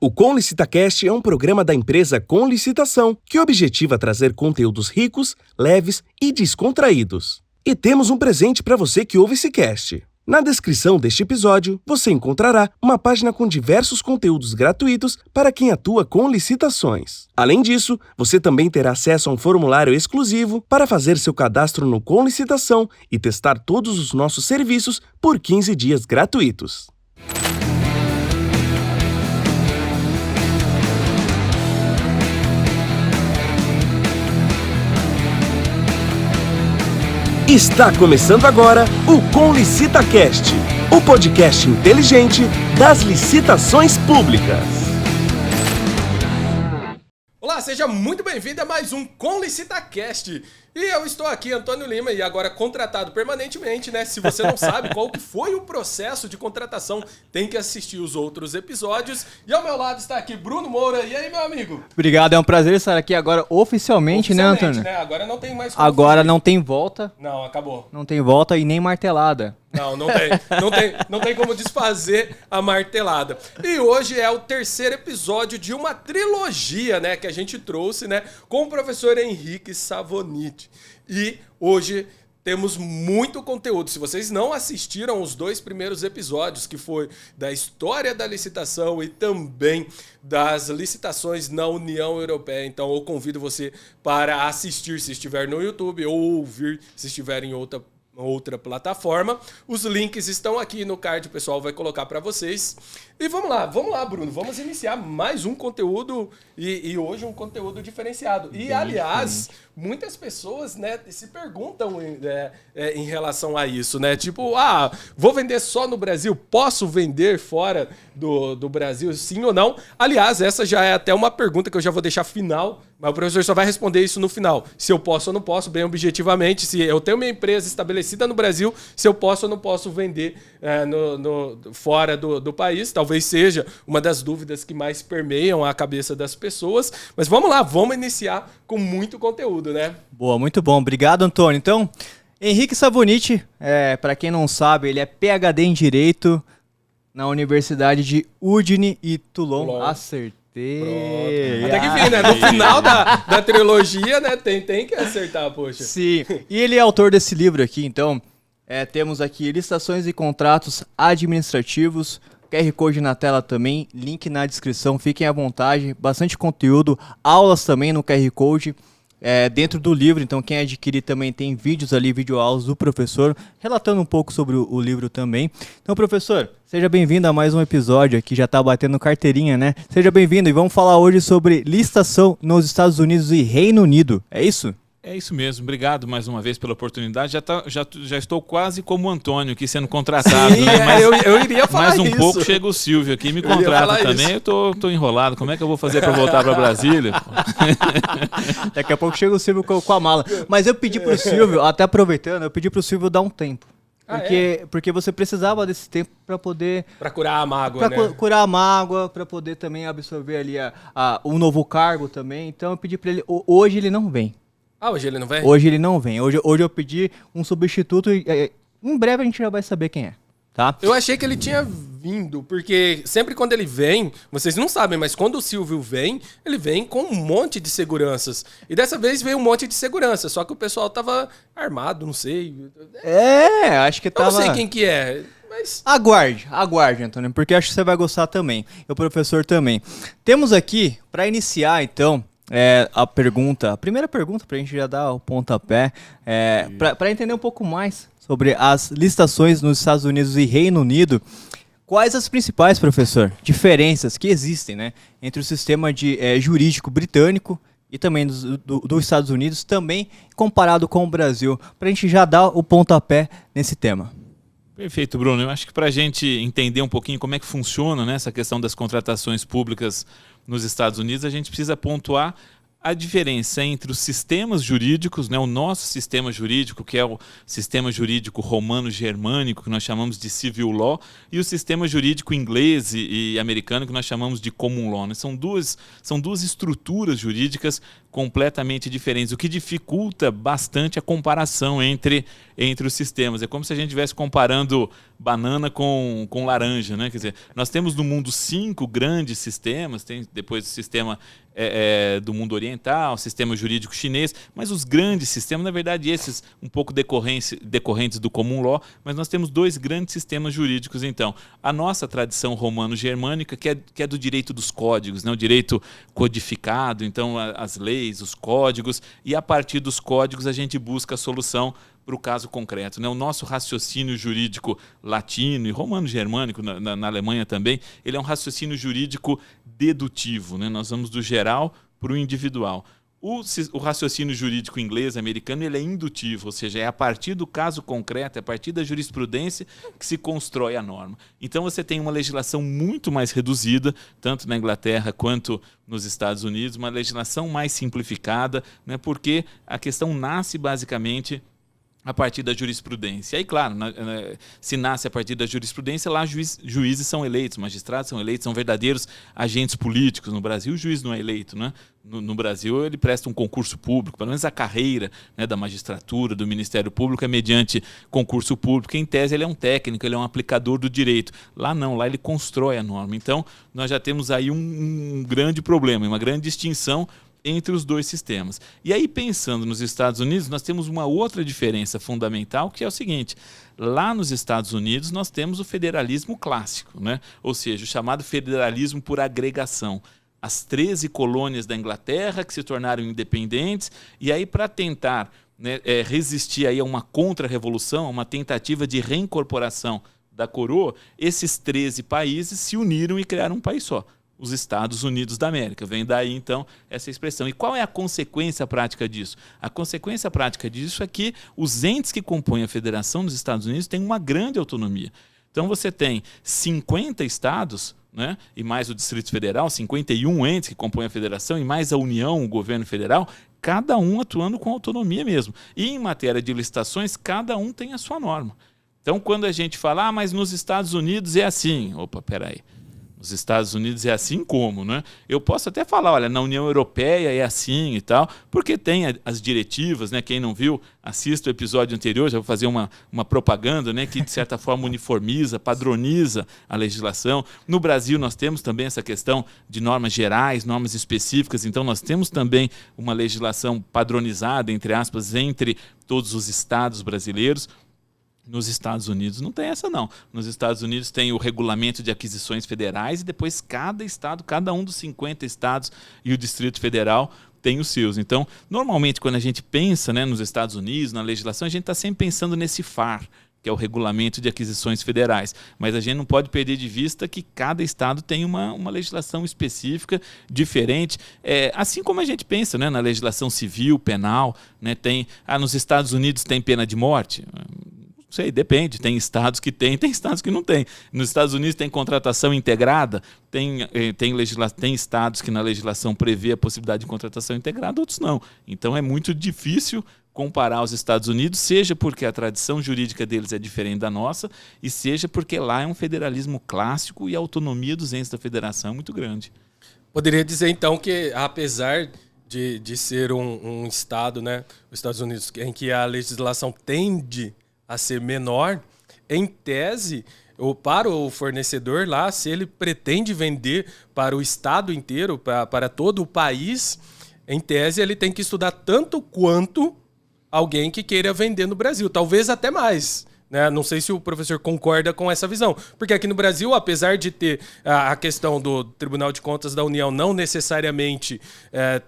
O Com LicitaCast é um programa da empresa Com Licitação que objetiva trazer conteúdos ricos, leves e descontraídos. E temos um presente para você que ouve esse cast. Na descrição deste episódio, você encontrará uma página com diversos conteúdos gratuitos para quem atua com licitações. Além disso, você também terá acesso a um formulário exclusivo para fazer seu cadastro no Com Licitação e testar todos os nossos serviços por 15 dias gratuitos. Está começando agora o Com LicitaCast, o podcast inteligente das licitações públicas. Olá, seja muito bem-vindo a mais um Com LicitaCast. E eu estou aqui, Antônio Lima, e agora contratado permanentemente, né? Se você não sabe qual que foi o processo de contratação, tem que assistir os outros episódios. E ao meu lado está aqui Bruno Moura. E aí, meu amigo? Obrigado, é um prazer estar aqui agora oficialmente, né, Antônio? Né? Agora não tem mais Agora não tem volta. Não, acabou. Não tem volta e nem martelada. Não tem como desfazer a martelada. E hoje é o terceiro episódio de uma trilogia, né, que a gente trouxe, né, com o professor Henrique Savoniti. E hoje temos muito conteúdo. Se vocês não assistiram os dois primeiros episódios, que foi da história da licitação e também das licitações na União Europeia, então eu convido você para assistir se estiver no YouTube ou ouvir se estiver em outra plataforma. Os links estão aqui no card, o pessoal vai colocar para vocês. E vamos lá, Bruno, vamos iniciar mais um conteúdo e hoje um conteúdo diferenciado. E, aliás, muitas pessoas, né, se perguntam em relação a isso, né? Tipo, vou vender só no Brasil? Posso vender fora do Brasil, sim ou não? Aliás, essa já é até uma pergunta que eu já vou deixar final, mas o professor só vai responder isso no final. Se eu posso ou não posso, bem objetivamente. Se eu tenho minha empresa estabelecida no Brasil, se eu posso ou não posso vender fora do país. Talvez seja uma das dúvidas que mais permeiam a cabeça das pessoas. Mas vamos lá, vamos iniciar com muito conteúdo, né? Boa, muito bom. Obrigado, Antônio. Então, Henrique Savoniti, para quem não sabe, ele é PhD em Direito na Universidade de Udine e Toulon. Acertei. Pronto. Até que enfim, né? No final da trilogia, né? Tem que acertar, poxa. Sim, e ele é autor desse livro aqui, então temos aqui licitações e contratos administrativos, QR Code na tela também, link na descrição, fiquem à vontade, bastante conteúdo, aulas também no QR Code dentro do livro, então quem adquirir também tem vídeos ali, videoaulas do professor, relatando um pouco sobre o livro também. Então, professor, seja bem-vindo a mais um episódio aqui, já tá batendo carteirinha, né? Seja bem-vindo e vamos falar hoje sobre licitação nos Estados Unidos e Reino Unido, é isso? É isso mesmo, obrigado mais uma vez pela oportunidade. Já estou quase como o Antônio aqui sendo contratado. Sim, né? Mas, eu iria falar mais isso. um pouco chega o Silvio aqui e me contrata também. Eu tô enrolado. Como é que eu vou fazer para voltar para Brasília? Daqui a pouco chega o Silvio com a mala. Mas eu pedi pro Silvio, até aproveitando, eu pedi pro Silvio dar um tempo. Porque você precisava desse tempo para poder... Para curar a mágoa, né? Curar a mágoa, para poder também absorver ali um novo cargo também. Então eu pedi para ele... Hoje ele não vem. Hoje ele não vem? Hoje ele não vem. Hoje eu pedi um substituto e em breve a gente já vai saber quem é, tá? Eu achei que ele tinha vindo, porque sempre quando ele vem, vocês não sabem, mas quando o Silvio vem, ele vem com um monte de seguranças. E dessa vez veio um monte de segurança, só que o pessoal tava armado, não sei. Acho que tava... Eu não sei quem que é, mas... Aguarde, Antônio, porque acho que você vai gostar também. E o professor também. Temos aqui, para iniciar então... a primeira pergunta, para a gente já dar o pontapé, para entender um pouco mais sobre as licitações nos Estados Unidos e Reino Unido, quais as principais, professor, diferenças que existem, né, entre o sistema jurídico britânico e também dos Estados Unidos, também comparado com o Brasil, para a gente já dar o pontapé nesse tema? Perfeito, Bruno. Eu acho que para a gente entender um pouquinho como é que funciona, né, essa questão das contratações públicas nos Estados Unidos, a gente precisa pontuar a diferença entre os sistemas jurídicos, né, o nosso sistema jurídico, que é o sistema jurídico romano-germânico, que nós chamamos de civil law, e o sistema jurídico inglês e americano, que nós chamamos de common law. Né? São duas estruturas jurídicas completamente diferentes, o que dificulta bastante a comparação entre os sistemas. É como se a gente estivesse comparando banana com laranja, né? Quer dizer, nós temos no mundo 5 grandes sistemas, tem depois o sistema do mundo oriental, o sistema jurídico chinês, mas os grandes sistemas, na verdade, esses um pouco decorrentes do common law, mas nós temos 2 grandes sistemas jurídicos, então. A nossa tradição romano-germânica, que é do direito dos códigos, né? O direito codificado, então as leis, os códigos, e a partir dos códigos a gente busca a solução para o caso concreto, né? O nosso raciocínio jurídico latino e romano-germânico, na Alemanha também, ele é um raciocínio jurídico dedutivo, né? Nós vamos do geral para o individual. O raciocínio jurídico inglês, americano, ele é indutivo, ou seja, é a partir do caso concreto, é a partir da jurisprudência que se constrói a norma. Então você tem uma legislação muito mais reduzida, tanto na Inglaterra quanto nos Estados Unidos, uma legislação mais simplificada, né? Porque a questão nasce basicamente a partir da jurisprudência. E aí, claro, se nasce a partir da jurisprudência, lá juízes são eleitos, magistrados são eleitos, são verdadeiros agentes políticos. No Brasil, o juiz não é eleito, né? No Brasil, ele presta um concurso público, pelo menos a carreira, né, da magistratura, do Ministério Público é mediante concurso público. Em tese, ele é um técnico, ele é um aplicador do direito. Lá não, lá ele constrói a norma. Então, nós já temos aí um grande problema, uma grande distinção entre os 2 sistemas. E aí, pensando nos Estados Unidos, nós temos uma outra diferença fundamental, que é o seguinte: lá nos Estados Unidos nós temos o federalismo clássico, né? Ou seja, o chamado federalismo por agregação. As 13 colônias da Inglaterra que se tornaram independentes, e aí para tentar, né, resistir aí a uma contra-revolução, a uma tentativa de reincorporação da coroa, esses 13 países se uniram e criaram um país só. Os Estados Unidos da América. Vem daí, então, essa expressão. E qual é a consequência prática disso? A consequência prática disso é que os entes que compõem a federação dos Estados Unidos têm uma grande autonomia. Então, você tem 50 estados, né, e mais o Distrito Federal, 51 entes que compõem a federação, e mais a União, o governo federal, cada um atuando com autonomia mesmo. E em matéria de licitações, cada um tem a sua norma. Então, quando a gente fala, mas nos Estados Unidos é assim. Opa, peraí. Nos Estados Unidos é assim como, né? Eu posso até falar, olha, na União Europeia é assim e tal, porque tem as diretivas, né? Quem não viu, assista o episódio anterior, já vou fazer uma propaganda, né? Que de certa forma uniformiza, padroniza a legislação. No Brasil nós temos também essa questão de normas gerais, normas específicas, então nós temos também uma legislação padronizada, entre aspas, entre todos os estados brasileiros. Nos Estados Unidos não tem essa, não. Nos Estados Unidos tem o regulamento de aquisições federais e depois cada estado, cada um dos 50 estados e o Distrito Federal tem os seus. Então, normalmente, quando a gente pensa, né, nos Estados Unidos, na legislação, a gente está sempre pensando nesse FAR, que é o Regulamento de Aquisições Federais. Mas a gente não pode perder de vista que cada estado tem uma legislação específica, diferente. Assim como a gente pensa, né, na legislação civil, penal, né, nos Estados Unidos tem pena de morte. Não sei, depende. Tem estados que tem estados que não tem. Nos Estados Unidos tem contratação integrada, tem estados que na legislação prevê a possibilidade de contratação integrada, outros não. Então é muito difícil comparar os Estados Unidos, seja porque a tradição jurídica deles é diferente da nossa, e seja porque lá é um federalismo clássico e a autonomia dos entes da federação é muito grande. Poderia dizer, então, que apesar de ser um estado, né, os Estados Unidos, em que a legislação tende a ser menor, em tese, para o fornecedor lá, se ele pretende vender para o estado inteiro, para todo o país, em tese ele tem que estudar tanto quanto alguém que queira vender no Brasil, talvez até mais. Né? Não sei se o professor concorda com essa visão, porque aqui no Brasil, apesar de ter a questão do Tribunal de Contas da União não necessariamente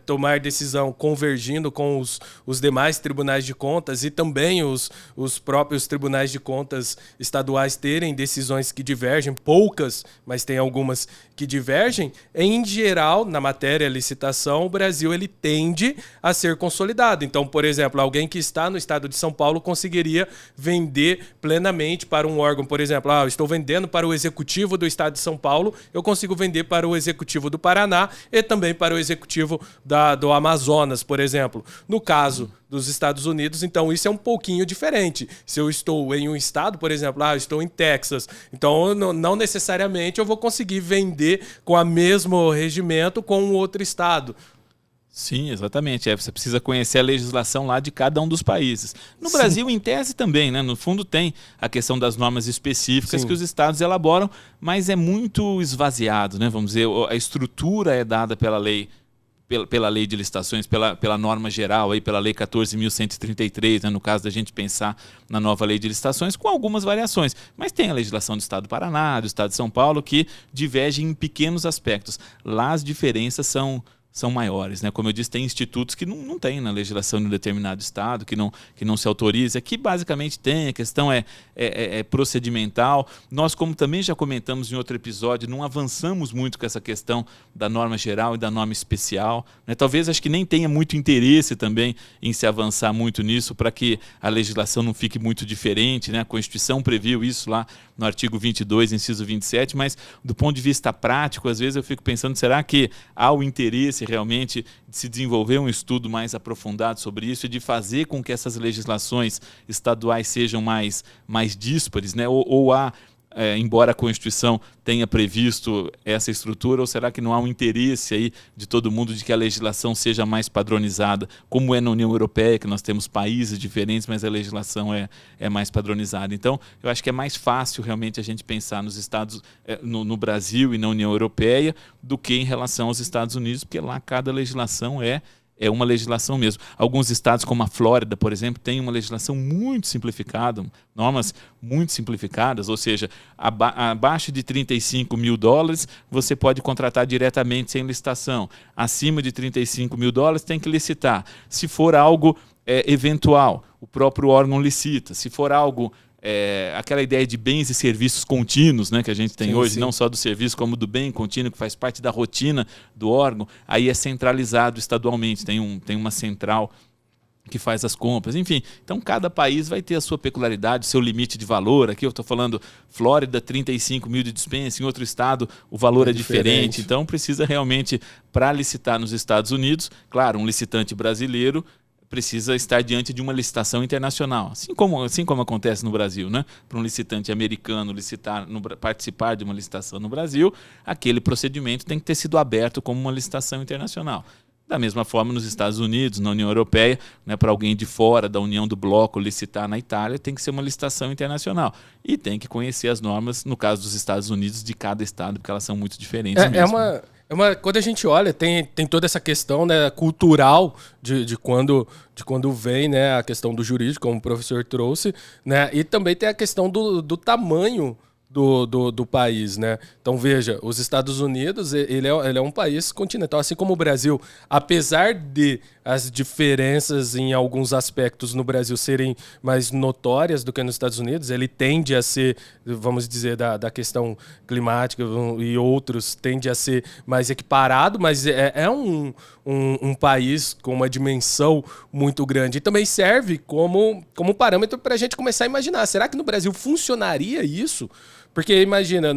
tomar decisão convergindo com os demais tribunais de contas e também os próprios tribunais de contas estaduais terem decisões que divergem, poucas, mas tem algumas que divergem, em geral, na matéria licitação, o Brasil ele tende a ser consolidado. Então, por exemplo, alguém que está no estado de São Paulo conseguiria vender plenamente para um órgão, por exemplo, eu estou vendendo para o executivo do estado de São Paulo, eu consigo vender para o executivo do Paraná e também para o executivo do Amazonas, por exemplo. No caso dos Estados Unidos, então isso é um pouquinho diferente. Se eu estou em um estado, por exemplo, eu estou em Texas, então não necessariamente eu vou conseguir vender com o mesmo regimento com um outro estado. Sim, exatamente. Você precisa conhecer a legislação lá de cada um dos países. No Brasil, em tese também, né? No fundo tem a questão das normas específicas que os estados elaboram, mas é muito esvaziado, né? Vamos dizer, a estrutura é dada pela lei de licitações, pela norma geral, aí, pela lei 14.133, né, no caso da gente pensar na nova lei de licitações, com algumas variações. Mas tem a legislação do Estado do Paraná, do Estado de São Paulo, que divergem em pequenos aspectos. Lá as diferenças são maiores, né? Como eu disse, tem institutos que não tem na legislação de um determinado estado, que não se autoriza. Aqui basicamente tem, a questão é procedimental. Nós, como também já comentamos em outro episódio, não avançamos muito com essa questão da norma geral e da norma especial, né? Talvez acho que nem tenha muito interesse também em se avançar muito nisso para que a legislação não fique muito diferente, né? A Constituição previu isso lá no artigo 22, inciso 27, mas do ponto de vista prático, às vezes eu fico pensando, será que há o interesse realmente de se desenvolver um estudo mais aprofundado sobre isso e de fazer com que essas legislações estaduais sejam mais díspares, né? Ou há, embora a Constituição tenha previsto essa estrutura, ou será que não há um interesse aí de todo mundo de que a legislação seja mais padronizada, como é na União Europeia, que nós temos países diferentes, mas a legislação é mais padronizada. Então, eu acho que é mais fácil realmente a gente pensar nos Estados, no Brasil e na União Europeia do que em relação aos Estados Unidos, porque lá cada legislação é uma legislação mesmo. Alguns estados, como a Flórida, por exemplo, têm uma legislação muito simplificada, normas muito simplificadas, ou seja, abaixo de $35 mil você pode contratar diretamente sem licitação. Acima de $35 mil tem que licitar. Se for algo eventual, o próprio órgão licita. Se for algo aquela ideia de bens e serviços contínuos, né, que a gente tem hoje, não só do serviço como do bem contínuo, que faz parte da rotina do órgão, aí é centralizado estadualmente, tem uma central que faz as compras, enfim. Então, cada país vai ter a sua peculiaridade, o seu limite de valor. Aqui eu estou falando Flórida, 35 mil de dispensa, em outro estado o valor é diferente. Então, precisa realmente, para licitar nos Estados Unidos, claro, um licitante brasileiro precisa estar diante de uma licitação internacional, assim como acontece no Brasil, né? Para um licitante americano participar de uma licitação no Brasil, aquele procedimento tem que ter sido aberto como uma licitação internacional. Da mesma forma, nos Estados Unidos, na União Europeia, né, para alguém de fora da União do Bloco licitar na Itália, tem que ser uma licitação internacional. E tem que conhecer as normas, no caso dos Estados Unidos, de cada estado, porque elas são muito diferentes mesmo. Quando a gente olha, tem toda essa questão, né, cultural de quando vem, né, a questão do jurídico, como o professor trouxe, né, e também tem a questão do tamanho do país, né? Então, veja, os Estados Unidos, ele é um país continental, assim como o Brasil, apesar de as diferenças em alguns aspectos no Brasil serem mais notórias do que nos Estados Unidos, ele tende a ser, vamos dizer, da questão climática e outros, tende a ser mais equiparado, mas é um país com uma dimensão muito grande. E também serve como parâmetro para a gente começar a imaginar, será que no Brasil funcionaria isso? Porque imagina,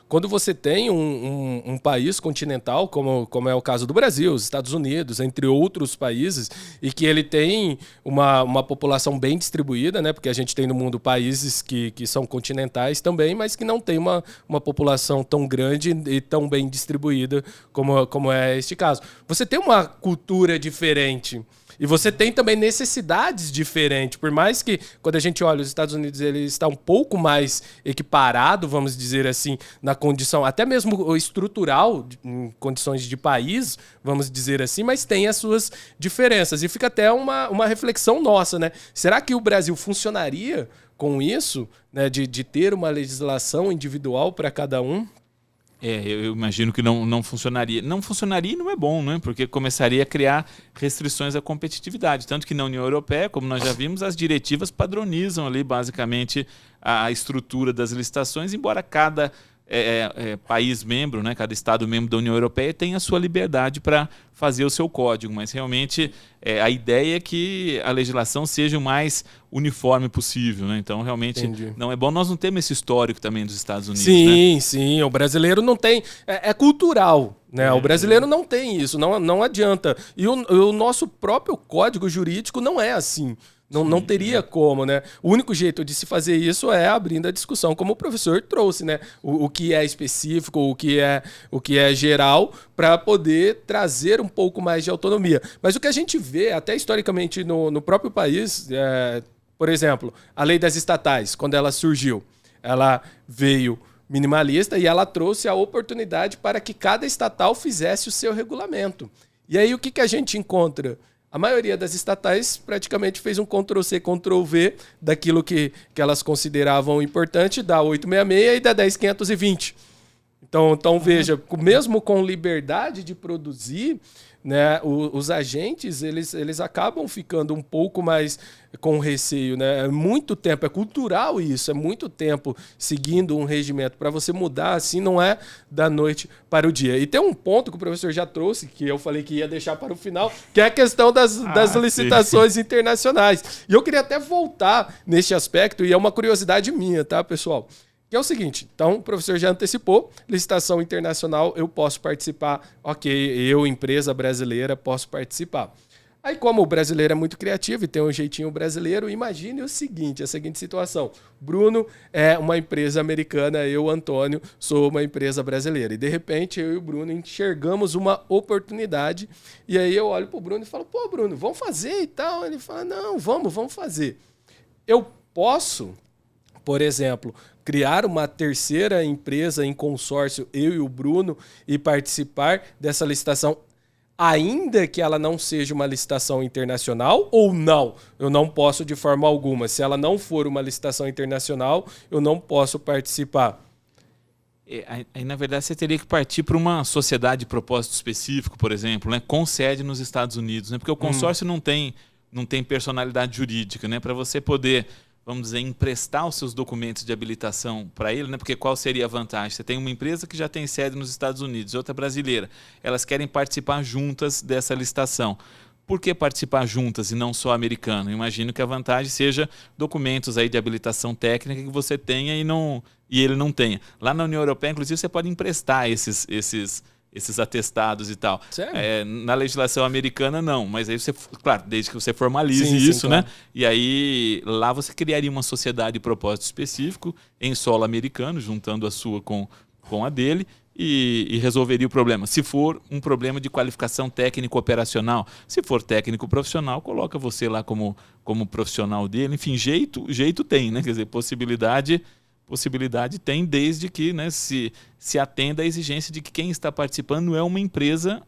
quando você tem um país continental, como é o caso do Brasil, os Estados Unidos, entre outros países, e que ele tem uma população bem distribuída, né? Porque a gente tem no mundo países que são continentais também, mas que não tem uma população tão grande e tão bem distribuída como é este caso. Você tem uma cultura diferente. E você tem também necessidades diferentes. Por mais que, quando a gente olha os Estados Unidos, ele está um pouco mais equiparado, vamos dizer assim, na condição, até mesmo estrutural, em condições de país, vamos dizer assim, mas tem as suas diferenças. E fica até uma reflexão nossa, né? Será que o Brasil funcionaria com isso, né, de ter uma legislação individual para cada um? Eu imagino que não funcionaria. Não funcionaria e não é bom, né? Porque começaria a criar restrições à competitividade. Tanto que na União Europeia, como nós já vimos, as diretivas padronizam ali basicamente a estrutura das licitações, embora cada país membro, né, cada Estado membro da União Europeia tem a sua liberdade para fazer o seu código, mas realmente a ideia é que a legislação seja o mais uniforme possível, né? Então realmente não é bom. Nós não temos esse histórico também dos Estados Unidos, sim, né? Sim, o brasileiro não tem, é cultural, né? O brasileiro não tem isso, não adianta. E o nosso próprio código jurídico não é assim. Não teria como, né? O único jeito de se fazer isso é abrindo a discussão, como o professor trouxe, né? O que é específico, o que é geral, para poder trazer um pouco mais de autonomia. Mas o que a gente vê, até historicamente no próprio país, por exemplo, a lei das estatais, quando ela surgiu, ela veio minimalista e ela trouxe a oportunidade para que cada estatal fizesse o seu regulamento. E aí o que a gente encontra? A maioria das estatais praticamente fez um Ctrl-C, Ctrl-V daquilo que elas consideravam importante, da 866 e da 10520. Então veja, mesmo com liberdade de produzir, né, os agentes eles acabam ficando um pouco mais com receio, né? É muito tempo, é cultural isso, é muito tempo seguindo um regimento. Para você mudar assim não é da noite para o dia. E tem um ponto que o professor já trouxe, que eu falei que ia deixar para o final, que é a questão das licitações internacionais. E eu queria até voltar nesse aspecto, e é uma curiosidade minha, tá, pessoal? Que é o seguinte, então o professor já antecipou, licitação internacional, eu posso participar, ok, eu, empresa brasileira, posso participar. Aí como o brasileiro é muito criativo e tem um jeitinho brasileiro, imagine a seguinte situação. Bruno é uma empresa americana, eu, Antônio, sou uma empresa brasileira. E de repente eu e o Bruno enxergamos uma oportunidade, e aí eu olho pro Bruno e falo, pô Bruno, vamos fazer e tal? Ele fala, não, vamos fazer. Eu posso, por exemplo, criar uma terceira empresa em consórcio, eu e o Bruno, e participar dessa licitação, ainda que ela não seja uma licitação internacional, ou não? Eu não posso de forma alguma. Se ela não for uma licitação internacional, eu não posso participar. Aí, na verdade, você teria que partir para uma sociedade de propósito específico, por exemplo, né, com sede nos Estados Unidos, né, porque o consórcio não tem personalidade jurídica, né, para você poder, vamos dizer, emprestar os seus documentos de habilitação para ele, né? Porque qual seria a vantagem? Você tem uma empresa que já tem sede nos Estados Unidos, outra brasileira. Elas querem participar juntas dessa licitação. Por que participar juntas e não só americano? Eu imagino que a vantagem seja documentos aí de habilitação técnica que você tenha e ele não tenha. Lá na União Europeia, inclusive, você pode emprestar esses atestados e tal. Na legislação americana, não. Mas aí você, claro, desde que você formalize isso, claro, né? E aí lá você criaria uma sociedade de propósito específico em solo americano, juntando a sua com a dele, e resolveria o problema. Se for um problema de qualificação técnico-operacional, se for técnico-profissional, coloca você lá como profissional dele. Enfim, jeito tem, né? Quer dizer, possibilidade tem, desde que, né, se atenda à exigência de que quem está participando é uma empresa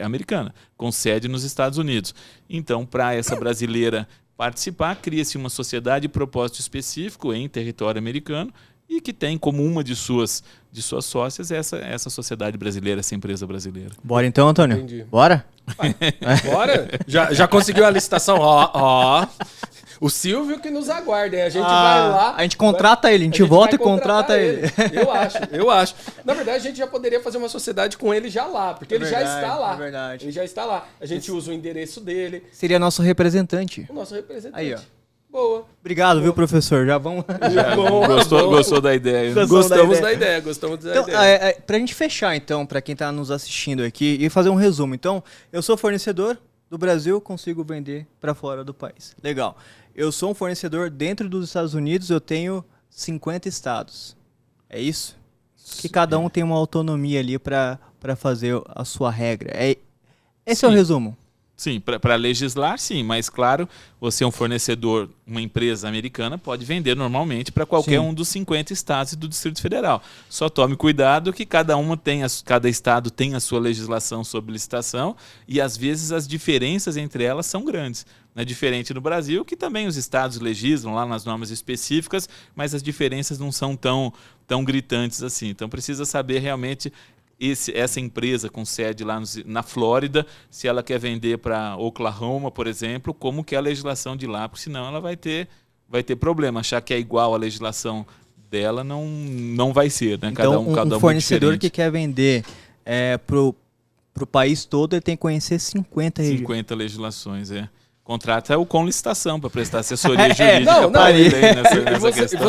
americana, com sede nos Estados Unidos. Então, para essa brasileira participar, cria-se uma sociedade de propósito específico em território americano e que tem como uma de suas sócias essa sociedade brasileira, essa empresa brasileira. Bora então, Antônio? Entendi. Bora? Bora? Já conseguiu a licitação? Ó. O Silvio que nos aguarda, hein? A gente vai lá... A gente contrata ele, a gente volta e contrata ele. Eu acho. Na verdade, a gente já poderia fazer uma sociedade com ele já lá, porque ele já está lá. É verdade. Ele já está lá. A gente usa o endereço dele. Seria nosso representante. O nosso representante. Aí, ó. Boa. Obrigado, viu, professor? Já vamos... Gostou da ideia. Gostamos da ideia. Então, pra gente fechar, então, pra quem tá nos assistindo aqui, e fazer um resumo. Então, eu sou fornecedor do Brasil, consigo vender para fora do país. Legal. Eu sou um fornecedor dentro dos Estados Unidos, eu tenho 50 estados. É isso? Que cada um tem uma autonomia ali para fazer a sua regra. Esse é o resumo. Sim, para legislar, sim, mas claro, você é um fornecedor, uma empresa americana, pode vender normalmente para qualquer um dos 50 estados e do Distrito Federal. Só tome cuidado que cada estado tem a sua legislação sobre licitação e às vezes as diferenças entre elas são grandes. É diferente no Brasil, que também os estados legislam lá nas normas específicas, mas as diferenças não são tão gritantes assim. Então precisa saber realmente essa empresa com sede lá na Flórida, se ela quer vender para Oklahoma, por exemplo, como que é a legislação de lá, porque senão ela vai ter problema. Achar que é igual a legislação dela não vai ser, né? Então, cada um fornecedor que quer vender pro país todo, ele tem que conhecer 50 legislações, Contrata o com licitação para prestar assessoria jurídica para ele nessa questão.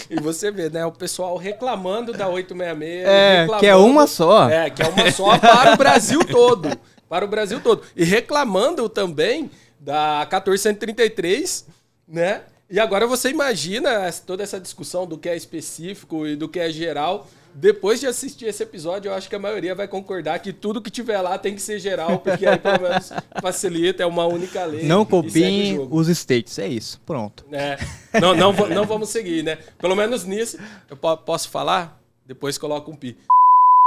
E você vê, né, o pessoal reclamando da 866. Que é uma só. Que é uma só para o Brasil todo. Para o Brasil todo. E reclamando também da 1433, né? E agora você imagina toda essa discussão do que é específico e do que é geral. Depois de assistir esse episódio, eu acho que a maioria vai concordar que tudo que tiver lá tem que ser geral, porque aí pelo menos facilita, é uma única lei. Não copiem os states, é isso, pronto. É, não vamos seguir, né? Pelo menos nisso, eu posso falar? Depois coloca um pi.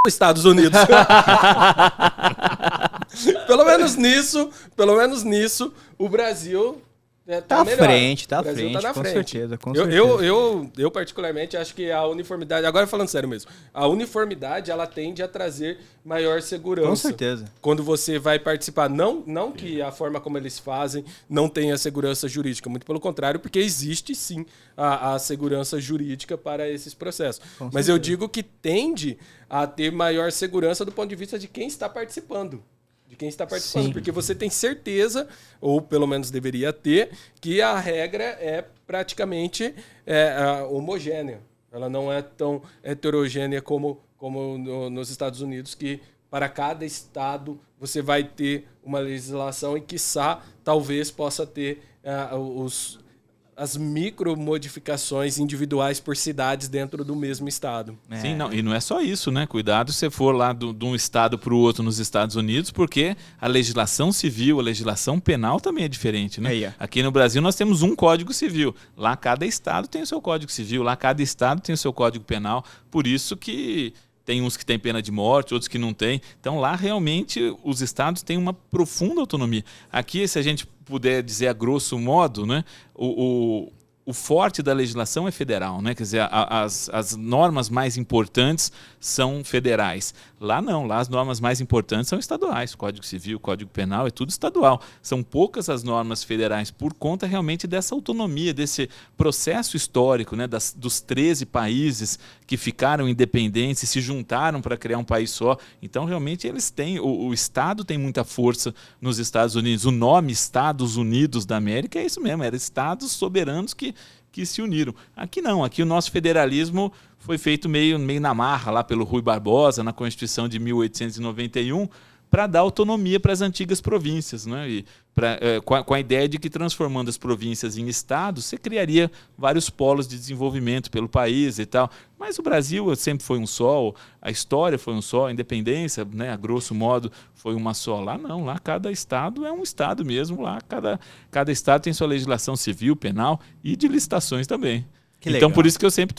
Estados Unidos. Pelo menos nisso, o Brasil... Tá à melhor. frente, tá à O Brasil frente, tá na com frente. certeza, com eu, certeza. eu particularmente acho que a uniformidade, agora falando sério mesmo, a uniformidade ela tende a trazer maior segurança. Com certeza. Quando você vai participar, não que a forma como eles fazem não tenha segurança jurídica, muito pelo contrário, porque existe sim a segurança jurídica para esses processos. Com Mas certeza. eu digo que tende a ter maior segurança do ponto de vista de quem está participando. Sim. Porque você tem certeza, ou pelo menos deveria ter, que a regra é praticamente homogênea. Ela não é tão heterogênea como nos Estados Unidos, que para cada estado você vai ter uma legislação e, quiçá, talvez possa ter as micromodificações individuais por cidades dentro do mesmo estado. Sim, não, e não é só isso, né? Cuidado se você for lá de um estado para o outro nos Estados Unidos, porque a legislação civil, a legislação penal também é diferente, né? Aí, ó. Aqui no Brasil nós temos um Código Civil. Lá cada estado tem o seu Código Civil, lá cada estado tem o seu Código Penal. Por isso que tem uns que têm pena de morte, outros que não têm. Então lá realmente os estados têm uma profunda autonomia. Aqui, se a gente puder dizer a grosso modo, né, o forte da legislação é federal, né? Quer dizer, as normas mais importantes são federais. Lá não, lá as normas mais importantes são estaduais. Código Civil, Código Penal, é tudo estadual. São poucas as normas federais por conta realmente dessa autonomia, desse processo histórico, né? Dos 13 países que ficaram independentes e se juntaram para criar um país só. Então, realmente, eles têm, o Estado tem muita força nos Estados Unidos. O nome Estados Unidos da América é isso mesmo, eram Estados soberanos que se uniram. Aqui não, aqui o nosso federalismo foi feito meio na marra lá pelo Rui Barbosa, na Constituição de 1891, para dar autonomia para as antigas províncias, né? E com a ideia de que transformando as províncias em estados, você criaria vários polos de desenvolvimento pelo país e tal. Mas o Brasil sempre foi um só, a história foi um só, a independência, né, a grosso modo, foi uma só. Lá não, lá cada estado é um estado mesmo, lá cada estado tem sua legislação civil, penal e de licitações também. Então, por isso que eu sempre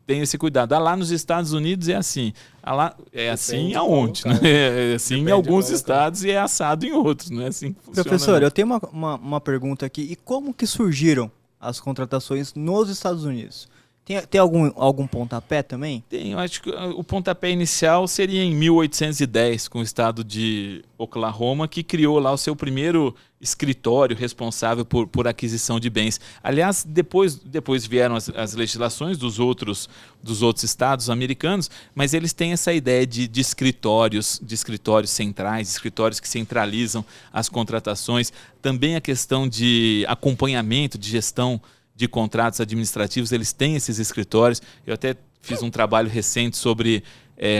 tenho esse cuidado. Lá nos Estados Unidos é assim. Lá é assim aonde? Né? É assim em alguns estados e é assado em outros. Não é assim que funciona. Professor, eu tenho uma pergunta aqui. E como que surgiram as contratações nos Estados Unidos? Tem algum pontapé também? Tem, eu acho que o pontapé inicial seria em 1810, com o estado de Oklahoma, que criou lá o seu primeiro escritório responsável por aquisição de bens. Aliás, depois vieram as legislações dos outros estados americanos, mas eles têm essa ideia de escritórios centrais, escritórios que centralizam as contratações. Também a questão de acompanhamento, de gestão de contratos administrativos, eles têm esses escritórios. Eu até fiz um trabalho recente sobre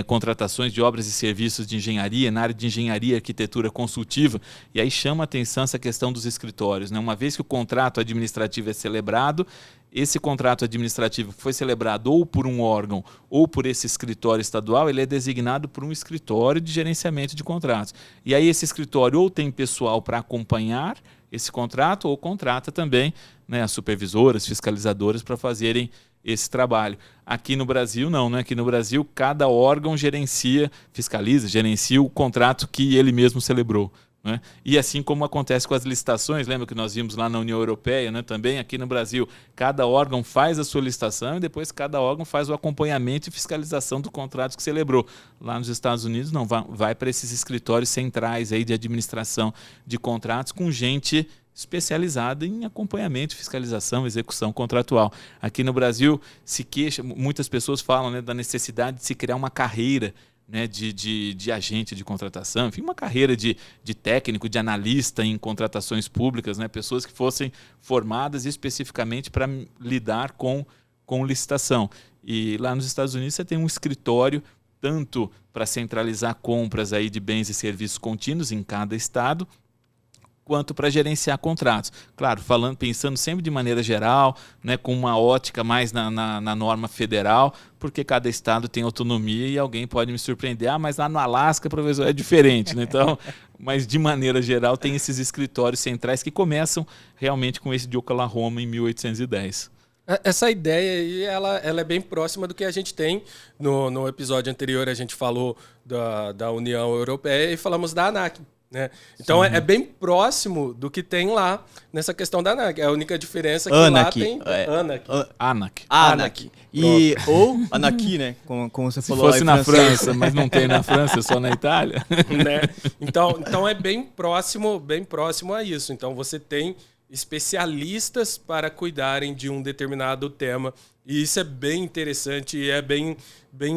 contratações de obras e serviços de engenharia, na área de engenharia e arquitetura consultiva, e aí chama a atenção essa questão dos escritórios, né? Uma vez que o contrato administrativo é celebrado, esse contrato administrativo foi celebrado ou por um órgão ou por esse escritório estadual, ele é designado por um escritório de gerenciamento de contratos. E aí esse escritório ou tem pessoal para acompanhar esse contrato ou contrata também, né, as supervisoras, fiscalizadoras para fazerem esse trabalho. Aqui no Brasil não, né? Aqui no Brasil cada órgão gerencia o contrato que ele mesmo celebrou, né? E assim como acontece com as licitações, lembra que nós vimos lá na União Europeia, né? Também aqui no Brasil, cada órgão faz a sua licitação e depois cada órgão faz o acompanhamento e fiscalização do contrato que celebrou. Lá nos Estados Unidos não, vai para esses escritórios centrais aí de administração de contratos com gente especializada em acompanhamento, fiscalização, execução contratual. Aqui no Brasil se queixa, muitas pessoas falam, né, da necessidade de se criar uma carreira, né, de agente de contratação, enfim, uma carreira de técnico, de analista em contratações públicas, né, pessoas que fossem formadas especificamente para lidar com licitação. E lá nos Estados Unidos você tem um escritório tanto para centralizar compras aí de bens e serviços contínuos em cada estado, quanto para gerenciar contratos. Claro, pensando sempre de maneira geral, né, com uma ótica mais na norma federal, porque cada estado tem autonomia e alguém pode me surpreender. Mas lá no Alasca, professor, é diferente. Né? Então, mas de maneira geral, tem esses escritórios centrais que começam realmente com esse de Oklahoma em 1810. Essa ideia aí, ela é bem próxima do que a gente tem. No episódio anterior, a gente falou da União Europeia e falamos da ANAC. Né? Então é bem próximo do que tem lá nessa questão da ANAC. A única diferença é que lá tem ANAC. Ou ANAC, né? Como você falou. Se fosse na França, mas não tem na França, só na Itália. Né? Então é bem próximo a isso. Então você tem especialistas para cuidarem de um determinado tema. E isso é bem interessante e é bem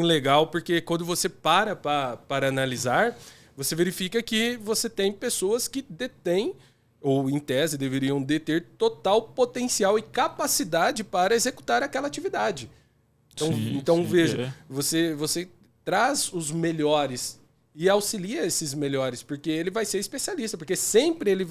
legal, porque quando você para analisar, você verifica que você tem pessoas que detêm, ou em tese deveriam deter, total potencial e capacidade para executar aquela atividade. Então veja, você traz os melhores e auxilia esses melhores, porque ele vai ser especialista, porque sempre ele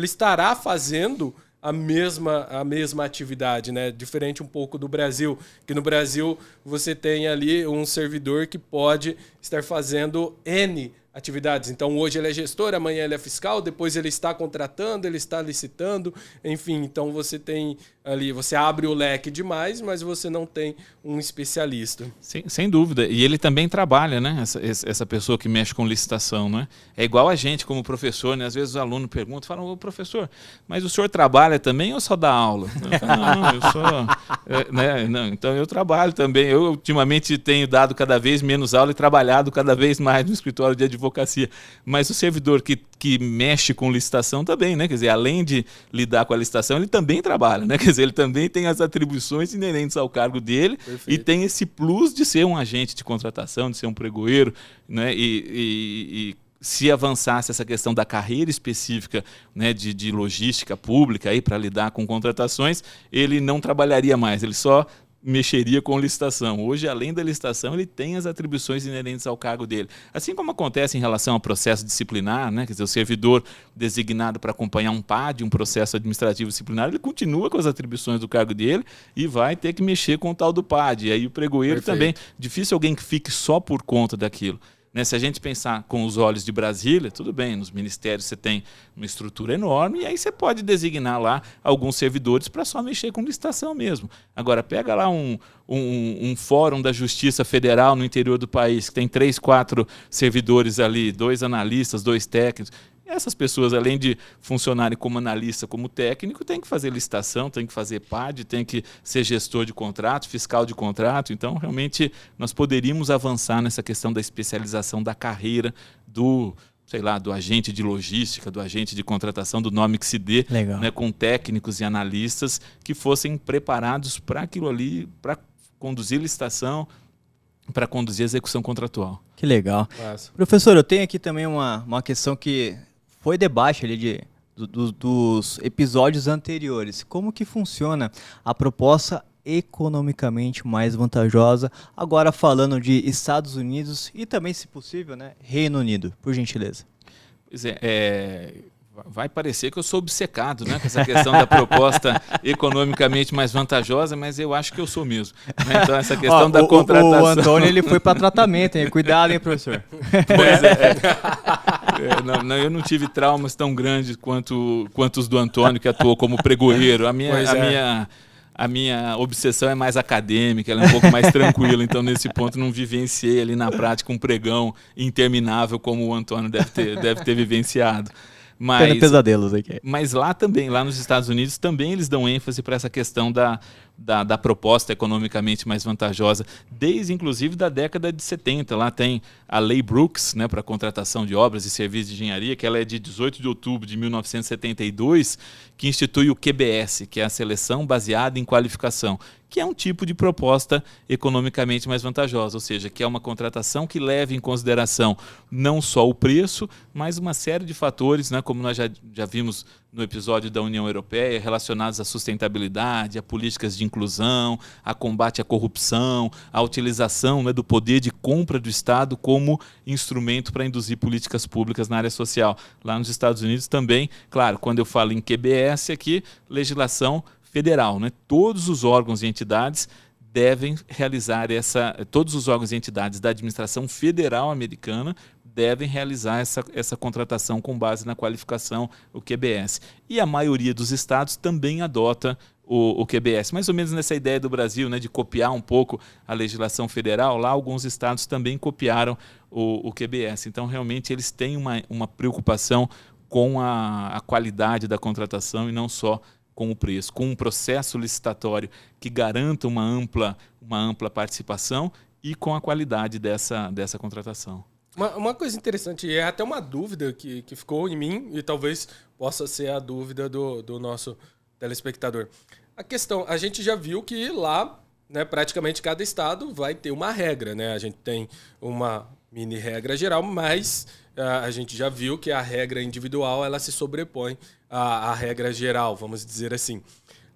estará fazendo a mesma atividade, né? Diferente um pouco do Brasil, que no Brasil você tem ali um servidor que pode estar fazendo N atividades. Então hoje ele é gestor, amanhã ele é fiscal, depois ele está contratando, ele está licitando, enfim, então você tem ali, você abre o leque demais, mas você não tem um especialista. Sem dúvida. E ele também trabalha, né? Essa pessoa que mexe com licitação, né? É igual a gente como professor, né? Às vezes o aluno pergunta, fala, ô professor, mas o senhor trabalha também ou só dá aula? Eu falo, não, eu sou... Não, então eu trabalho também. Eu ultimamente tenho dado cada vez menos aula e trabalhado cada vez mais no escritório de advocacia. Mas o servidor que mexe com licitação também, né? Quer dizer, além de lidar com a licitação, ele também trabalha, né? Quer dizer, ele também tem as atribuições inerentes ao cargo dele. Perfeito. E tem esse plus de ser um agente de contratação, de ser um pregoeiro, né? E se avançasse essa questão da carreira específica, né, de logística pública para lidar com contratações, ele não trabalharia mais, ele só mexeria com licitação. Hoje, além da licitação, ele tem as atribuições inerentes ao cargo dele. Assim como acontece em relação ao processo disciplinar, né? Quer dizer, o servidor designado para acompanhar um PAD, um processo administrativo disciplinar, ele continua com as atribuições do cargo dele e vai ter que mexer com o tal do PAD. E aí o pregoeiro também. Difícil alguém que fique só por conta daquilo. Né? Se a gente pensar com os olhos de Brasília, tudo bem, nos ministérios você tem uma estrutura enorme e aí você pode designar lá alguns servidores para só mexer com licitação mesmo. Agora, pega lá um fórum da Justiça Federal no interior do país, que tem 3, 4 servidores ali, 2 analistas, 2 técnicos. Essas pessoas, além de funcionarem como analista, como técnico, têm que fazer licitação, têm que fazer PAD, têm que ser gestor de contrato, fiscal de contrato. Então, realmente, nós poderíamos avançar nessa questão da especialização da carreira do agente de logística, do agente de contratação, do nome que se dê, né, com técnicos e analistas que fossem preparados para aquilo ali, para conduzir licitação, para conduzir a execução contratual. Que legal. Nossa. Professor, eu tenho aqui também uma questão que foi debate ali dos episódios anteriores. Como que funciona a proposta economicamente mais vantajosa, agora falando de Estados Unidos e também, se possível, né, Reino Unido, por gentileza? Pois vai parecer que eu sou obcecado, né, com essa questão da proposta economicamente mais vantajosa, mas eu acho que eu sou mesmo. Né? Então, essa questão da contratação... O Antônio ele foi para tratamento, hein? Cuidado, hein, professor? Pois eu não tive traumas tão grandes quanto os do Antônio, que atuou como pregoeiro. A minha obsessão é mais acadêmica, ela é um pouco mais tranquila, então nesse ponto não vivenciei ali na prática um pregão interminável como o Antônio deve ter vivenciado. Pesadelos aqui. Mas lá também, lá nos Estados Unidos, também eles dão ênfase para essa questão da proposta economicamente mais vantajosa, desde inclusive da década de 70. Lá tem a Lei Brooks, né, para contratação de obras e serviços de engenharia, que ela é de 18 de outubro de 1972, que institui o QBS, que é a seleção baseada em qualificação, que é um tipo de proposta economicamente mais vantajosa, ou seja, que é uma contratação que leve em consideração não só o preço, mas uma série de fatores, né, como nós já vimos no episódio da União Europeia, relacionados à sustentabilidade, a políticas de inclusão, a combate à corrupção, a utilização, né, do poder de compra do Estado como instrumento para induzir políticas públicas na área social. Lá nos Estados Unidos também, claro, quando eu falo em QBS aqui, legislação federal, né? Todos os órgãos e entidades devem realizar todos os órgãos e entidades da administração federal americana devem realizar essa contratação com base na qualificação, o QBS. E a maioria dos estados também adota o QBS. Mais ou menos nessa ideia do Brasil, né, de copiar um pouco a legislação federal, lá alguns estados também copiaram o QBS. Então, realmente, eles têm uma preocupação com a qualidade da contratação e não só com o preço, com um processo licitatório que garanta uma ampla participação e com a qualidade dessa contratação. Uma coisa interessante, é até uma dúvida que ficou em mim e talvez possa ser a dúvida do nosso telespectador. A questão, a gente já viu que lá, né, praticamente cada estado vai ter uma regra, né? A gente tem uma mini regra geral, mas a gente já viu que a regra individual ela se sobrepõe à regra geral, vamos dizer assim.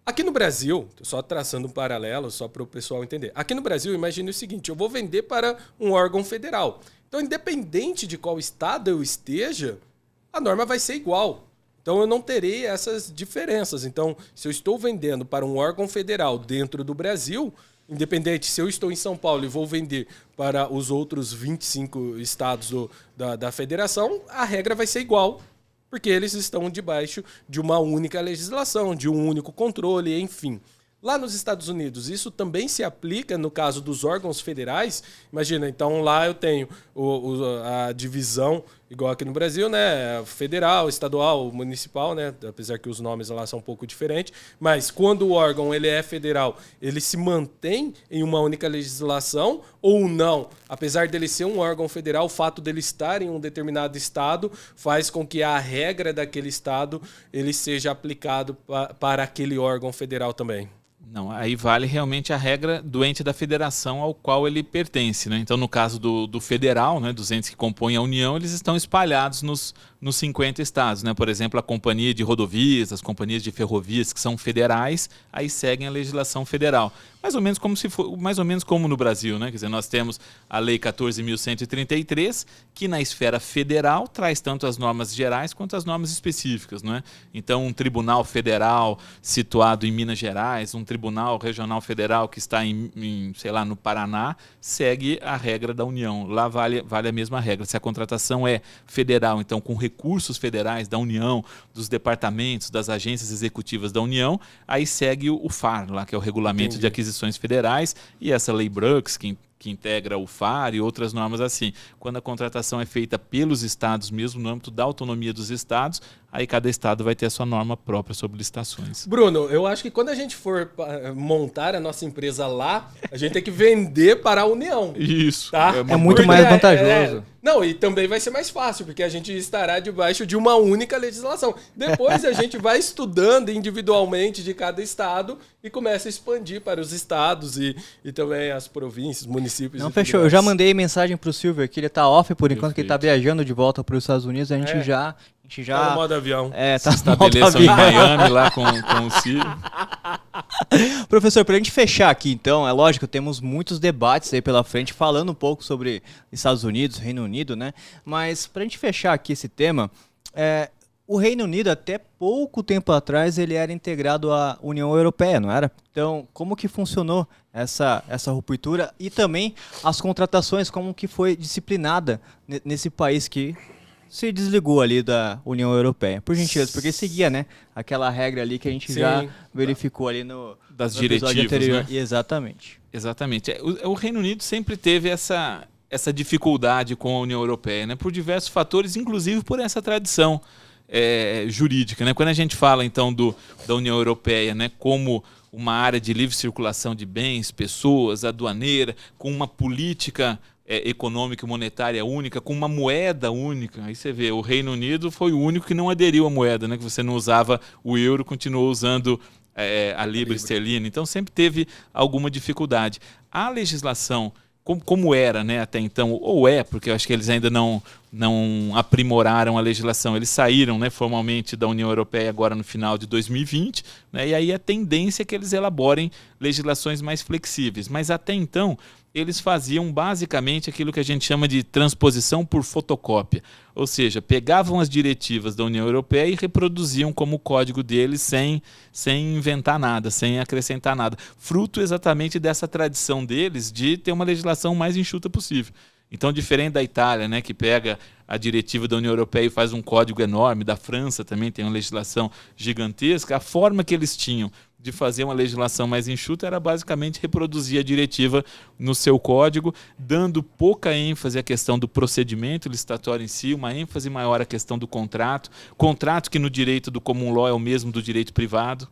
Aqui no Brasil, só traçando um paralelo, só para o pessoal entender. Aqui no Brasil, imagine o seguinte, eu vou vender para um órgão federal. Então, independente de qual estado eu esteja, a norma vai ser igual. Então, eu não terei essas diferenças. Então, se eu estou vendendo para um órgão federal dentro do Brasil, independente se eu estou em São Paulo e vou vender para os outros 25 estados da federação, a regra vai ser igual, porque eles estão debaixo de uma única legislação, de um único controle, enfim. Lá nos Estados Unidos, isso também se aplica no caso dos órgãos federais. Imagina, então lá eu tenho a divisão, igual aqui no Brasil, né? Federal, estadual, municipal, né? Apesar que os nomes lá são um pouco diferentes. Mas quando o órgão ele é federal, ele se mantém em uma única legislação ou não? Apesar dele ser um órgão federal, o fato dele estar em um determinado estado faz com que a regra daquele estado ele seja aplicado para aquele órgão federal também. Não, aí vale realmente a regra do ente da federação ao qual ele pertence, né? Então, no caso do federal, né, dos entes que compõem a União, eles estão espalhados nos 50 estados, né? Por exemplo, a companhia de rodovias, as companhias de ferrovias que são federais, aí seguem a legislação federal. Mais ou menos como no Brasil, né? Quer dizer, nós temos a Lei 14.133, que na esfera federal traz tanto as normas gerais quanto as normas específicas, né? Então, um tribunal federal situado em Minas Gerais, um tribunal regional federal que está sei lá, no Paraná, segue a regra da União. Lá vale a mesma regra. Se a contratação é federal, então com recursos federais da União, dos departamentos, das agências executivas da União, aí segue o FAR, lá, que é o Regulamento de Aquisições Federais, e essa Lei Brooks, que integra o FAR e outras normas assim. Quando a contratação é feita pelos estados mesmo, no âmbito da autonomia dos estados, aí cada estado vai ter a sua norma própria sobre licitações. Bruno, eu acho que quando a gente for montar a nossa empresa lá, a gente tem que vender para a União. Isso. Tá? É muito mais vantajoso. Não, e também vai ser mais fácil, porque a gente estará debaixo de uma única legislação. Depois a gente vai estudando individualmente de cada estado e começa a expandir para os estados e também as províncias, municípios. Não, fechou. Eu já mandei mensagem pro Silvio aqui, ele tá off por enquanto, que ele tá viajando de volta para os Estados Unidos. A gente já tá no modo avião. Tá se estabeleçam em Miami lá com o Silvio. Professor, pra gente fechar aqui então, é lógico, temos muitos debates aí pela frente, falando um pouco sobre Estados Unidos, Reino Unido, né? Mas pra gente fechar aqui esse tema, o Reino Unido até pouco tempo atrás ele era integrado à União Europeia, não era? Então, como que funcionou essa ruptura e também as contratações, como que foi disciplinada nesse país que se desligou ali da União Europeia? Por gentileza, porque seguia, né, aquela regra ali que a gente já verificou ali das no diretivas anterior. né? Exatamente. O Reino Unido sempre teve essa dificuldade com a União Europeia, né, por diversos fatores, inclusive por essa tradição jurídica, né? Quando a gente fala então da União Europeia, né, como uma área de livre circulação de bens, pessoas, aduaneira, com uma política econômica e monetária única, com uma moeda única. Aí você vê, o Reino Unido foi o único que não aderiu à moeda, né? Que você não usava o euro, continuou usando a libra esterlina, então sempre teve alguma dificuldade. A legislação, como era, né, até então, ou porque eu acho que eles ainda não aprimoraram a legislação, eles saíram, né, formalmente da União Europeia agora no final de 2020, né, e aí a tendência é que eles elaborem legislações mais flexíveis, mas até então eles faziam basicamente aquilo que a gente chama de transposição por fotocópia, ou seja, pegavam as diretivas da União Europeia e reproduziam como código deles sem inventar nada, sem acrescentar nada, fruto exatamente dessa tradição deles de ter uma legislação mais enxuta possível. Então, diferente da Itália, né, que pega a diretiva da União Europeia e faz um código enorme, da França também tem uma legislação gigantesca, a forma que eles tinham de fazer uma legislação mais enxuta era basicamente reproduzir a diretiva no seu código, dando pouca ênfase à questão do procedimento licitatório em si, uma ênfase maior à questão do contrato que no direito do common law é o mesmo do direito privado.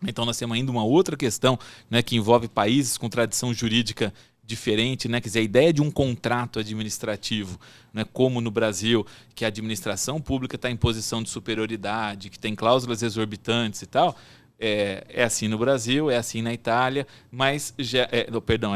Então nós temos ainda uma outra questão, né, que envolve países com tradição jurídica diferente, né? Quer dizer, a ideia de um contrato administrativo, né, como no Brasil, que a administração pública está em posição de superioridade, que tem cláusulas exorbitantes e tal, é assim no Brasil, é assim na Itália, mas é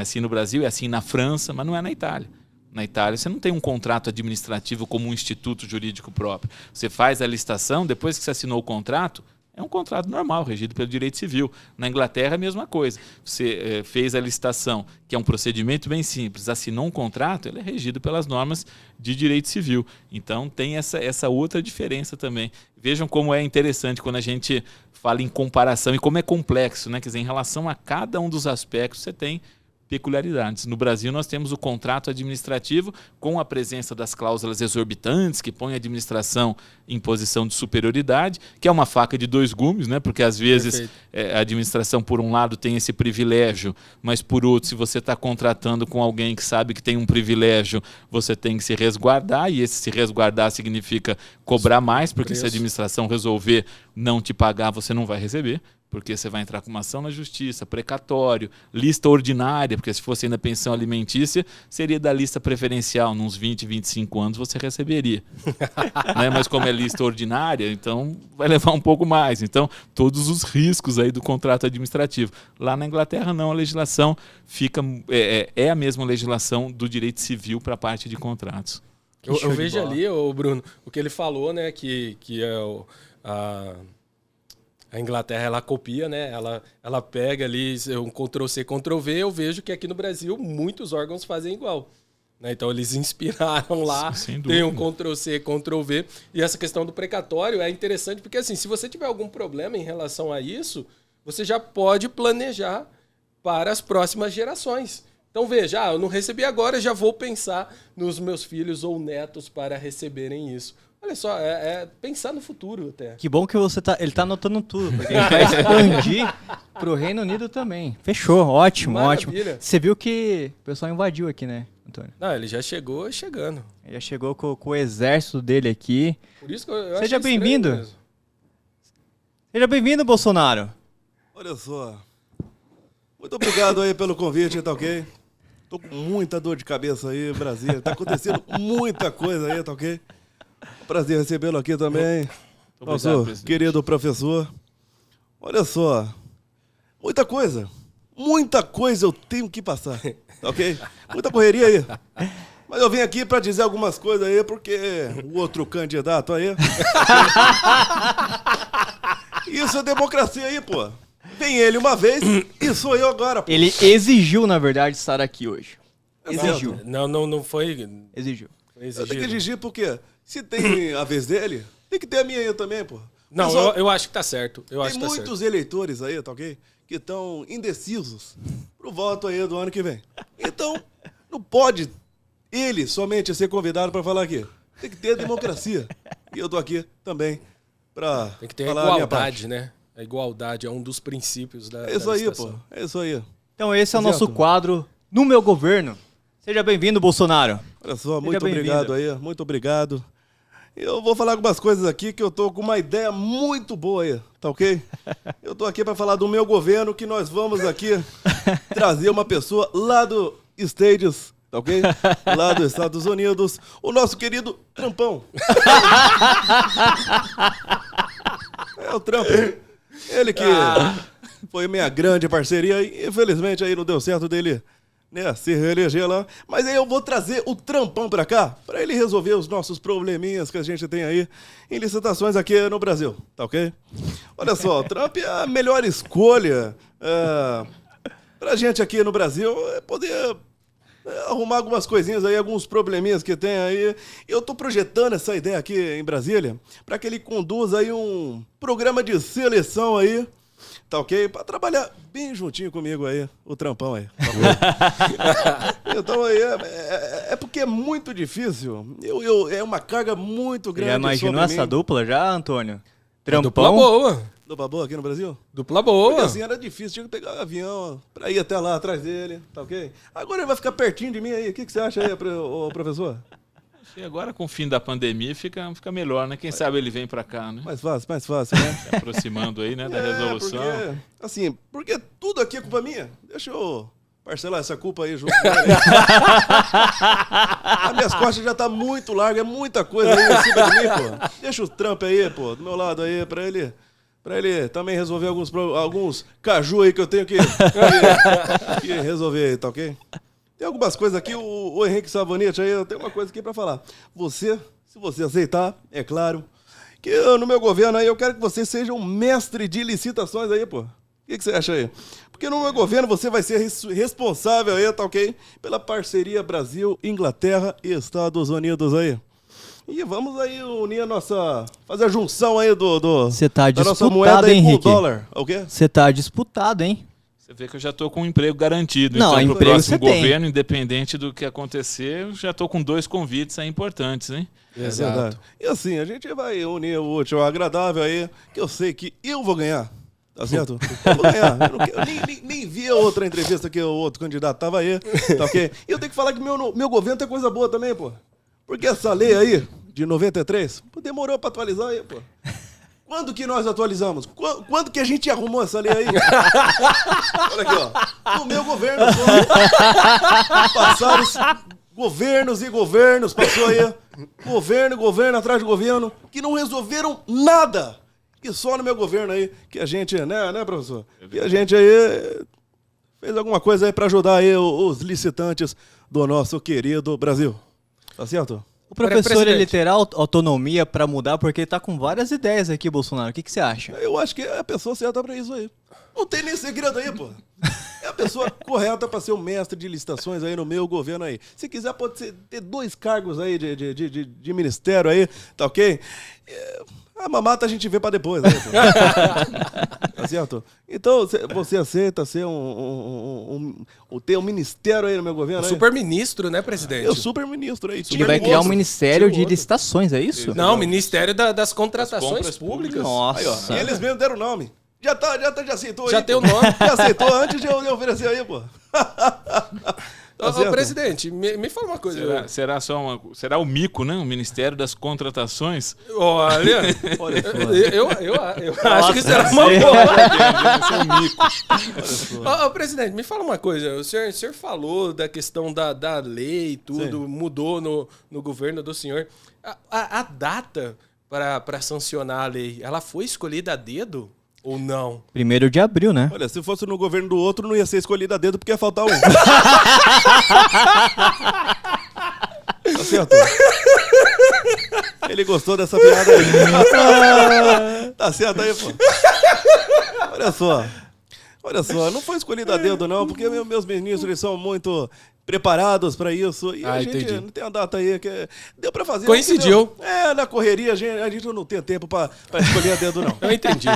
assim no Brasil, é assim na França, mas não é na Itália. Na Itália, você não tem um contrato administrativo como um instituto jurídico próprio. Você faz a licitação, depois que você assinou o contrato, é um contrato normal, regido pelo direito civil. Na Inglaterra, a mesma coisa. Você fez a licitação, que é um procedimento bem simples, assinou um contrato, ele é regido pelas normas de direito civil. Então, tem essa outra diferença também. Vejam como é interessante quando a gente fala em comparação e como é complexo, né? Quer dizer, em relação a cada um dos aspectos, você tem peculiaridades. No Brasil, nós temos o contrato administrativo com a presença das cláusulas exorbitantes que põem a administração em posição de superioridade, que é uma faca de dois gumes, né? Porque às vezes a administração, por um lado, tem esse privilégio, mas por outro, se você está contratando com alguém que sabe que tem um privilégio, você tem que se resguardar, e esse se resguardar significa cobrar mais, porque se a administração resolver não te pagar, você não vai receber. Porque você vai entrar com uma ação na justiça, precatório, lista ordinária, porque se fosse ainda pensão alimentícia, seria da lista preferencial, nos 20, 25 anos você receberia. Né? Mas como é lista ordinária, então vai levar um pouco mais. Então, todos os riscos aí do contrato administrativo. Lá na Inglaterra, não, a legislação fica é a mesma legislação do direito civil para a parte de contratos. Eu vejo ali, Bruno, o que ele falou, né, que a Inglaterra, ela copia, né? Ela pega ali um Ctrl-C, Ctrl-V. Eu vejo que aqui no Brasil muitos órgãos fazem igual. Né? Então eles inspiraram lá, tem um Ctrl-C, Ctrl-V. E essa questão do precatório é interessante porque, assim, se você tiver algum problema em relação a isso, você já pode planejar para as próximas gerações. Então veja, eu não recebi agora, já vou pensar nos meus filhos ou netos para receberem isso. Olha só, pensar no futuro até. Que bom que ele tá anotando tudo, porque a gente vai expandir pro Reino Unido também. Fechou, ótimo, Maravilha. ótimo. Você viu que o pessoal invadiu aqui, né, Antônio? Não, ele já chegou chegando. Ele já chegou com o exército dele aqui. Por isso que eu Seja bem-vindo. Seja bem-vindo, Bolsonaro. Olha só. Muito obrigado aí pelo convite, tá ok? Tô com muita dor de cabeça aí, Brasília. Tá acontecendo muita coisa aí, tá ok? Prazer recebê-lo aqui também. Nosso querido professor. Olha só. Muita coisa eu tenho que passar, tá ok? Muita correria aí. Mas eu vim aqui pra dizer algumas coisas aí, porque o outro candidato aí... Isso é democracia aí, pô. Vem ele uma vez e sou eu agora, pô. Ele exigiu, na verdade, estar aqui hoje. Exigiu. Não foi... Exigiu. Eu tenho que exigir porque se tem a vez dele, tem que ter a minha aí também, pô. Não, eu acho que tá certo. Tem muitos eleitores aí, tá ok? Que estão indecisos pro voto aí do ano que vem. Então, não pode ele somente ser convidado para falar aqui. Tem que ter a democracia. E eu tô aqui também pra tem que ter falar a igualdade, né? A igualdade é um dos princípios da É isso aí, pô. É isso aí. Então esse é o nosso quadro No Meu Governo. Seja bem-vindo, Bolsonaro. Olha só, muito obrigado aí. Muito obrigado. Eu vou falar algumas coisas aqui que eu tô com uma ideia muito boa aí, tá ok? Eu tô aqui para falar do meu governo, que nós vamos aqui trazer uma pessoa lá do States, tá ok? Lá dos Estados Unidos, o nosso querido Trumpão. É o Trump. Ele que foi minha grande parceria e infelizmente aí não deu certo dele, né, se reeleger lá. Mas aí eu vou trazer o Trampão pra cá, pra ele resolver os nossos probleminhas que a gente tem aí em licitações aqui no Brasil, tá ok? Olha só, o Trump é a melhor escolha pra gente aqui no Brasil poder arrumar algumas coisinhas aí, alguns probleminhas que tem aí. Eu tô projetando essa ideia aqui em Brasília para que ele conduza aí um programa de seleção aí, tá ok? Para trabalhar bem juntinho comigo aí, o Trampão aí. Tá então aí, é porque é muito difícil, é uma carga muito grande. Já imaginou essa dupla já, Antônio? Dupla Trampão? boa. Dupla boa aqui no Brasil? Dupla Porque boa. assim era difícil, tinha que pegar o avião pra ir até lá atrás dele, tá ok? Agora ele vai ficar pertinho de mim aí, o que você acha aí, ô professor? E agora, com o fim da pandemia, fica melhor, né? Quem sabe ele vem para cá, né? Mais fácil, né? Se aproximando aí, né, da resolução. Porque tudo aqui é culpa minha. Deixa eu parcelar essa culpa aí junto com ele. As minhas costas já tá muito largas, é muita coisa aí em cima de mim, pô. Deixa o Trump aí, pô, do meu lado aí, pra ele também resolver alguns caju aí que eu tenho que resolver aí, tá ok? Tem algumas coisas aqui, o Henrique Savonete aí, eu tenho uma coisa aqui pra falar. Se você aceitar, é claro, que no meu governo aí eu quero que você seja um mestre de licitações aí, pô. O que você acha aí? Porque no meu governo você vai ser responsável aí, tá ok? Pela parceria Brasil, Inglaterra e Estados Unidos aí. E vamos aí unir fazer a junção aí Você tá da nossa disputado, moeda aí hein, com o Henrique? dólar. O quê? Você tá disputado, hein? Você vê que eu já estou com um emprego garantido. Não, então, pro emprego próximo você tem. governo, independente do que acontecer, eu já estou com 2 convites aí importantes, hein? É verdade. E assim, a gente vai unir o útil ao agradável aí, que eu sei que eu vou ganhar. Tá certo? Eu vou ganhar. Eu nem vi a outra entrevista que o outro candidato tava aí. Tá ok? E eu tenho que falar que meu governo tem coisa boa também, pô. Porque essa lei aí, de 93, demorou pra atualizar aí, pô. Quando que nós atualizamos? Quando que a gente arrumou essa lei aí? Olha aqui, ó. No meu governo, pô. Passaram governos e governos, passou aí. Governo atrás de governo, que não resolveram nada. E só no meu governo aí, que a gente, né, professor? Que a gente aí fez alguma coisa aí pra ajudar aí os licitantes do nosso querido Brasil. Tá certo? O professor Presidente. ele terá autonomia pra mudar, porque ele tá com várias ideias aqui, Bolsonaro. O que você acha? Eu acho que é a pessoa certa pra isso aí. Não tem nem segredo aí, pô. É a pessoa correta pra ser o mestre de licitações aí no meu governo aí. Se quiser, pode ter 2 cargos aí de ministério aí, tá ok? A mamata a gente vê pra depois, né? Tá certo? Então, você aceita ser ter um ministério aí no meu governo? Aí? Super-ministro, né, presidente? Eu super-ministro aí. Ele vai criar um ministério de outro. licitações, é isso? Não, Ministério das Contratações Das compras Públicas. Nossa. Aí, ó. E eles mesmo deram o nome. Já aceitou aí. Já tem pô. o nome. Já aceitou antes de eu oferecer aí, pô. Ô, certo? presidente, me fala uma coisa. Será o mico, né? O Ministério das Contratações? Olha, Olha só. eu acho que será uma boa. Deve ser um mico. Ô, presidente, me fala uma coisa. O senhor falou da questão da lei e tudo, Sim. mudou no governo do senhor. A data para sancionar a lei, ela foi escolhida a dedo ou não? 1º de abril, né? Olha, se fosse no governo do outro, não ia ser escolhido a dedo porque ia faltar um. Tá certo? Ele gostou dessa piada aí. Tá certo aí, pô. Olha só, não foi escolhido a dedo não, porque meus ministros eles são muito preparados pra isso. E a gente entendi. não tem a data aí que deu pra fazer. Coincidiu. Na correria a gente não tem tempo pra escolher a dedo não. Eu entendi.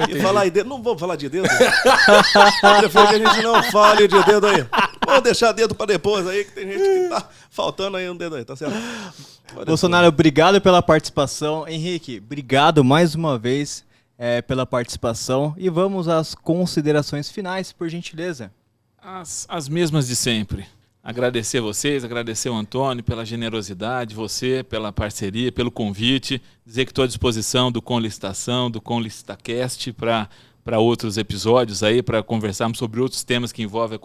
E falar em dedo, não vamos falar de dedo. Eu prefiro que a gente não fale de dedo aí. Vamos deixar dedo pra depois aí, que tem gente que tá faltando aí um dedo aí, tá certo? Olha Bolsonaro, obrigado pela participação. Henrique, obrigado mais uma vez pela participação. E vamos às considerações finais, por gentileza. As mesmas de sempre. Agradecer vocês, agradecer o Antônio pela generosidade, você pela parceria, pelo convite. Dizer que estou à disposição do Com Licitação, do Com Licitacast para outros episódios aí, para conversarmos sobre outros temas que envolvem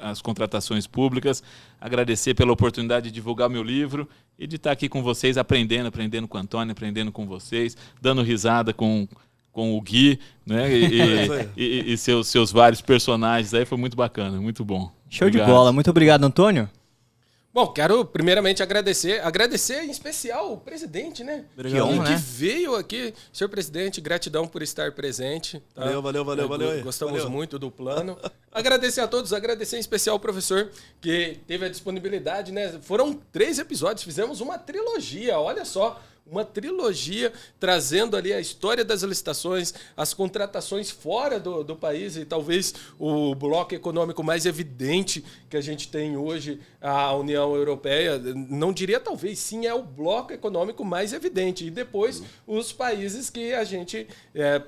as contratações públicas. Agradecer pela oportunidade de divulgar meu livro e de estar aqui com vocês aprendendo com o Antônio, aprendendo com vocês, dando risada com com o Gui, né? E seus vários personagens aí, foi muito bacana, muito bom. Show Obrigado. de bola. Muito obrigado, Antônio. Bom, quero primeiramente agradecer em especial o presidente, né? Que honra, Que né? veio aqui. Senhor presidente, gratidão por estar presente. Tá? Valeu aí. Gostamos muito do plano. Agradecer a todos, agradecer em especial ao professor que teve a disponibilidade, né? Foram 3 episódios, fizemos uma trilogia, olha só. Uma trilogia trazendo ali a história das licitações, as contratações fora do país e talvez o bloco econômico mais evidente que a gente tem hoje, a União Europeia, não diria talvez, sim, é o bloco econômico mais evidente. E depois os países que a gente,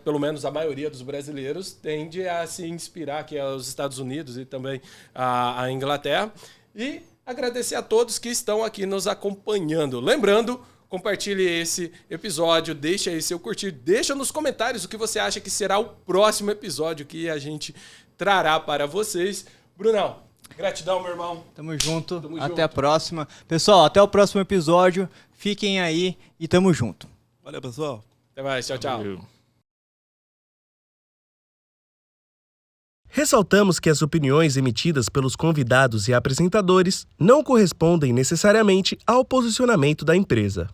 pelo menos a maioria dos brasileiros, tende a se inspirar, que é os Estados Unidos e também a Inglaterra. E agradecer a todos que estão aqui nos acompanhando. Lembrando, compartilhe esse episódio, deixa aí seu curtir, deixa nos comentários o que você acha que será o próximo episódio que a gente trará para vocês. Brunão, gratidão, meu irmão. Tamo junto. Tamo Até junto. a próxima. Pessoal, até o próximo episódio. Fiquem aí e tamo junto. Valeu, pessoal. Até mais, tchau, tchau. Valeu. Ressaltamos que as opiniões emitidas pelos convidados e apresentadores não correspondem necessariamente ao posicionamento da empresa.